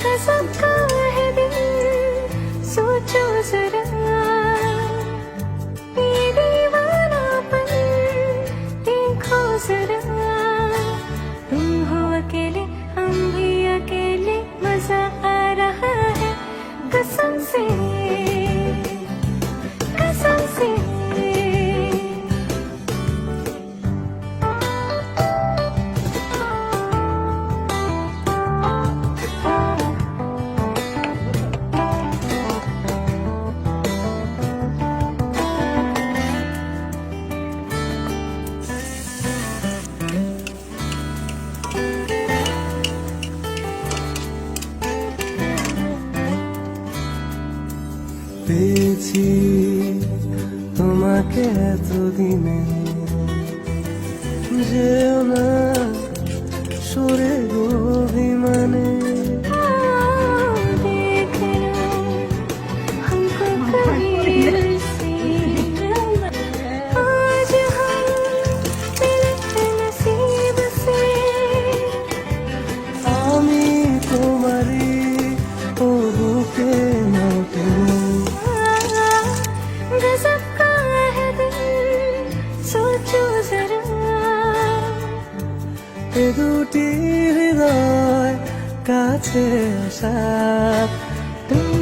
गजब का है दिल, सोचो जरा ये दीवानापन, देखो जरा। तुम हो अकेले, हम भी अकेले, मजा आ रहा है कसम से, कसम से। পেয়েছি তোমাকে এতদিনে, যেও না সরে গো অভিমানে। देख लो हमको कभी ऐसे, आज हम मिले नसीब से। আমি তোমারই ও বুকে মোটে, गजब का है दिल, सोचो जरा। এ দুটি হৃদয় কাছে আসা। तुम